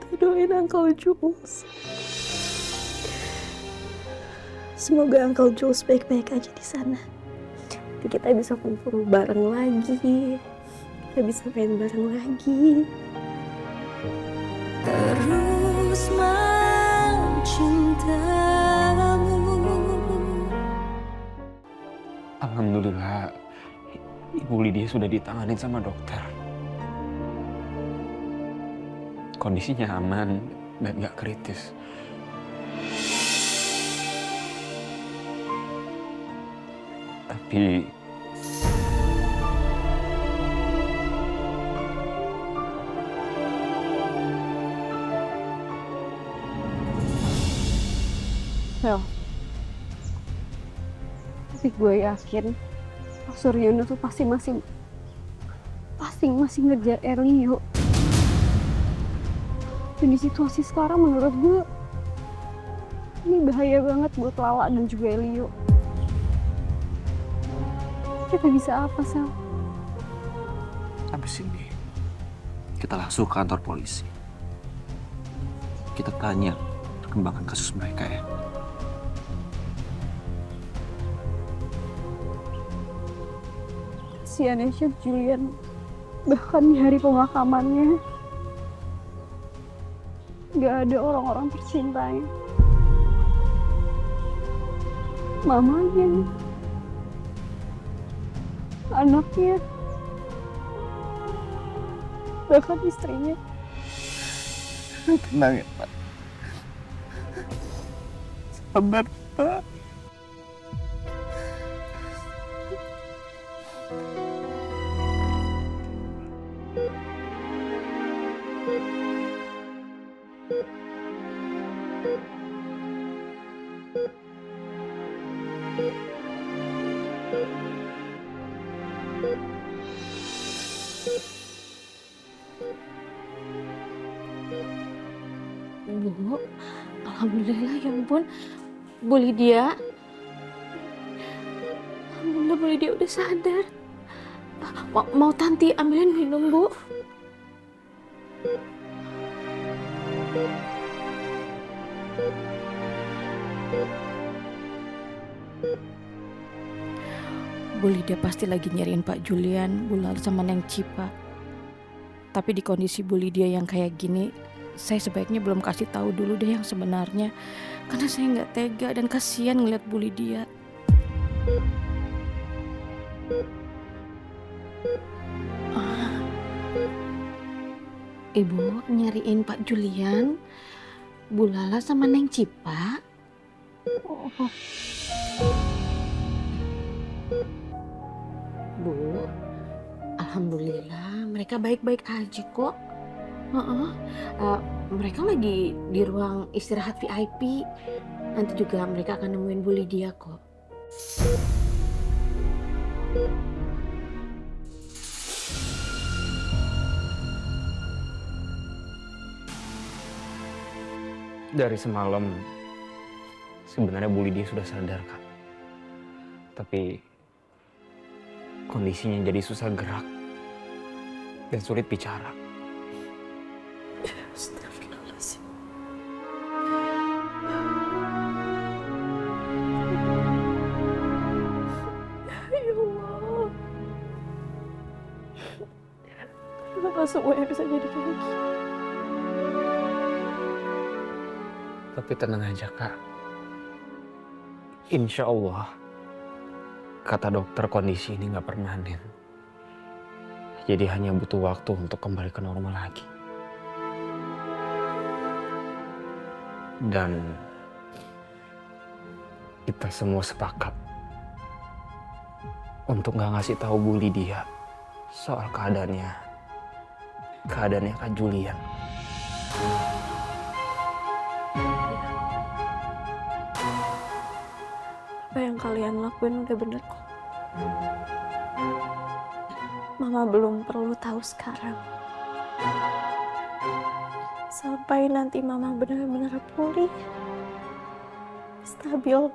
Kita doain Uncle Jules. Semoga Uncle Jules baik-baik aja di sana. Nanti kita bisa kumpul bareng lagi. Kita bisa main bareng lagi. Terus mencintamu. Alhamdulillah, Ibu Lydia sudah ditangani sama dokter. Kondisinya aman dan gak kritis. Tapi Hel, tapi gue yakin Pak Suryono tuh pasti masih ngejar Erlio. Dan di situasi sekarang menurut gue ini bahaya banget buat Lala dan juga Elio. Kita bisa apa, Sel? Habis ini kita langsung ke kantor polisi. Kita tanya perkembangan kasus mereka ya. Kasihan ya Chef Julian. Bahkan di hari pemakamannya gak ada orang-orang tercintanya. Mamanya, anaknya, bahkan istrinya. Tenang ya, Pak. Sabar, Pak. Bu, alhamdulillah ya ampun. Bu Lydia. Alhamdulillah Bu Lydia udah sadar. Mau Tanti ambilin minum, Bu? Bu Lydia pasti lagi nyariin Pak Julian, Bu Lala sama Neng Cipa. Tapi di kondisi Bu Lydia yang kayak gini, saya sebaiknya belum kasih tahu dulu deh yang sebenarnya. Karena saya nggak tega dan kasihan ngeliat Bu Lydia. Ibu nyariin Pak Julian, Bu Lala sama Neng Cipa. Bu, alhamdulillah mereka baik-baik aja kok. Mereka lagi di ruang istirahat VIP. Nanti juga mereka akan nemuin Bu Lydia kok. dari semalam sebenarnya Bu Lydia sudah sadar, Kak. Tapi kondisinya jadi susah gerak dan sulit bicara. Astagfirullahaladzim. Ya Allah. Kenapa semuanya bisa jadi kayak gini? Tapi tenang aja, Kak. Insya Allah, kata dokter kondisi ini nggak permanen. Jadi hanya butuh waktu untuk kembali ke normal lagi. Dan kita semua sepakat untuk nggak ngasih tahu Bu Lydia soal keadaannya Kak Julian. Apa yang kalian lakuin udah bener kok. Mama belum perlu tahu sekarang. Sampai nanti Mama benar-benar pulih, stabil,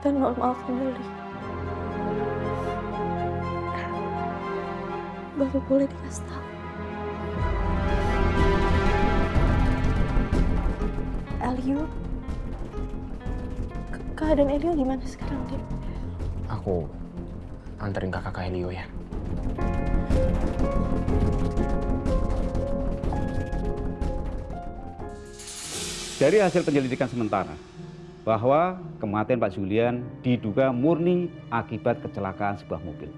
dan normal kembali. Baru boleh dikasih tahu. keadaan Elio gimana sekarang, Din? Aku anterin kakak ke Helio ya. Dari hasil penyelidikan sementara, bahwa kematian Pak Julian diduga murni akibat kecelakaan sebuah mobil.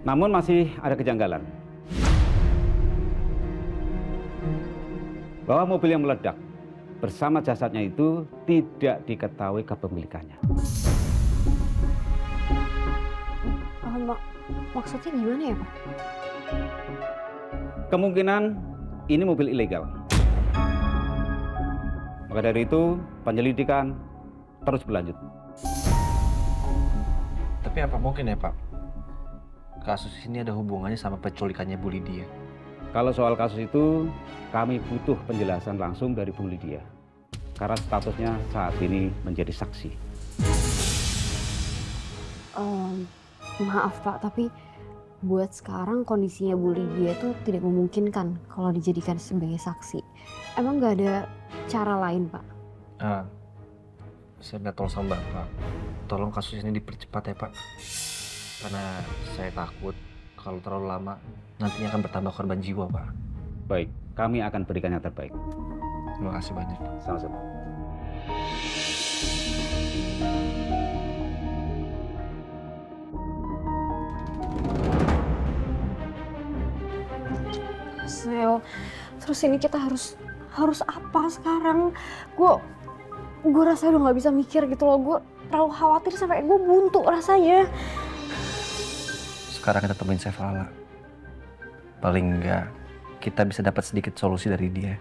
Namun masih ada kejanggalan. Bahwa mobil yang meledak bersama jasadnya itu tidak diketahui kepemilikannya. Maksudnya gimana ya, Pak? Kemungkinan ini mobil ilegal. Maka dari itu penyelidikan terus berlanjut. Tapi apa mungkin ya Pak? Kasus ini ada hubungannya sama penculikannya Bu Lydia. Kalau soal kasus itu, kami butuh penjelasan langsung dari Bu Lydia. Karena statusnya saat ini menjadi saksi. Maaf Pak, tapi buat sekarang kondisinya Bu Lydia tuh tidak memungkinkan kalau dijadikan sebagai saksi. Emang nggak ada cara lain, Pak? Saya minta tolong sama Bapak. Tolong kasus ini dipercepat ya Pak. Karena saya takut kalau terlalu lama nantinya akan bertambah korban jiwa Pak. Baik, kami akan berikan yang terbaik. Terima kasih banyak Pak. Sama-sama. Sel, terus ini kita harus apa sekarang? Gue rasa udah nggak bisa mikir gitu loh. Gue terlalu khawatir sampai gue buntu rasanya. Sekarang kita temuin Sevala. Paling enggak kita bisa dapat sedikit solusi dari dia.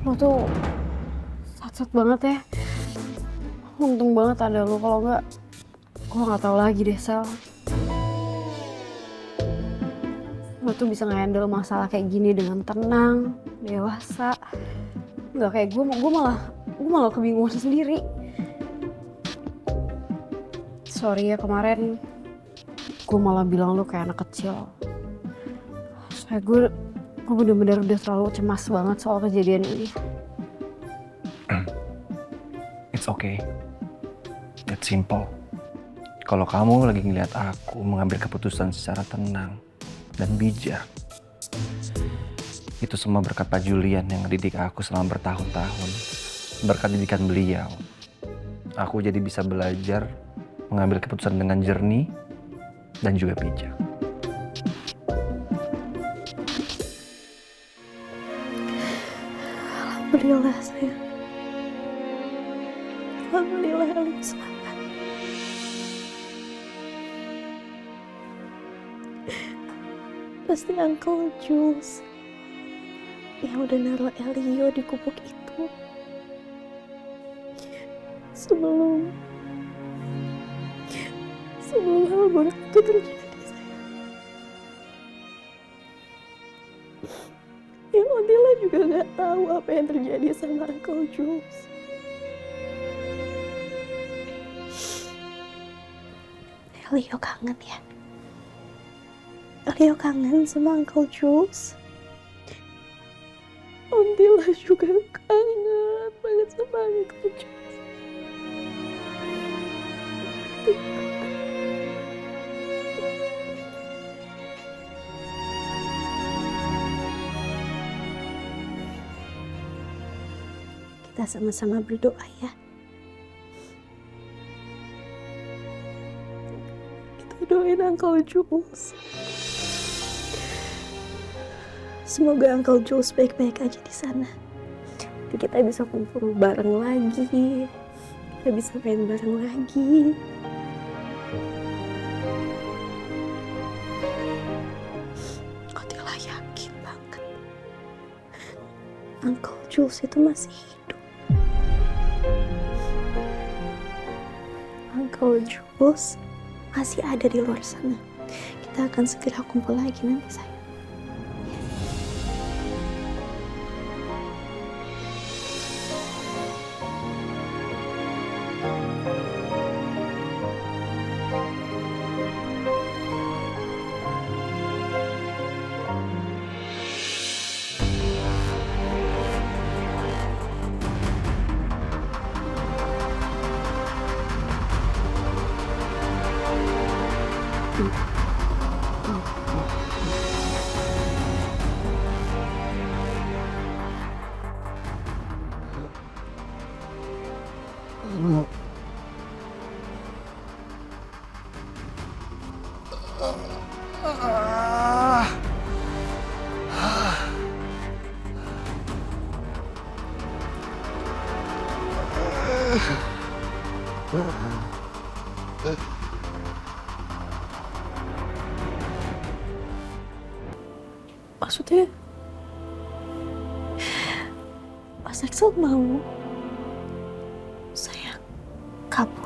Lo tuh sat-sat banget ya. Untung banget ada lo, kalau nggak gue nggak tahu lagi deh, Sel. Lo tuh bisa nge-handle masalah kayak gini dengan tenang, dewasa. Nggak kayak gue malah kebingungan sendiri. Sorry ya kemarin gue malah bilang lo kayak anak kecil. Soalnya gue bener-bener udah terlalu cemas banget soal kejadian ini. It's okay. It's simple. Kalau kamu lagi ngeliat aku mengambil keputusan secara tenang dan bijak, itu semua berkat Pak Julian yang ngedidik aku selama bertahun-tahun. Berkat didikan beliau, aku jadi bisa belajar mengambil keputusan dengan jernih dan juga bijak. Alhamdulillah sayang. Alhamdulillah Elio selamat. Pasti Uncle Jules yang udah naruh Elio di gubuk itu sebelum hal buruk itu terjadi, sayang. Yang Odila juga nggak tahu apa yang terjadi sama Uncle Jules. Elio kangen ya. Elio kangen sama Uncle Jules. Odila juga kangen banget sama Uncle Jules. Kita sama-sama berdoa ya. Kita doain Uncle Jules. Semoga Uncle Jules baik-baik aja di sana. Dan kita bisa kumpul bareng lagi. Kita bisa main bareng lagi. Otila yakin banget Uncle Jules itu masih hidup. Uncle Jules masih ada di luar sana. Kita akan segera kumpul lagi nanti, sayang. Maksudnya Mas Axel mau saya kabur?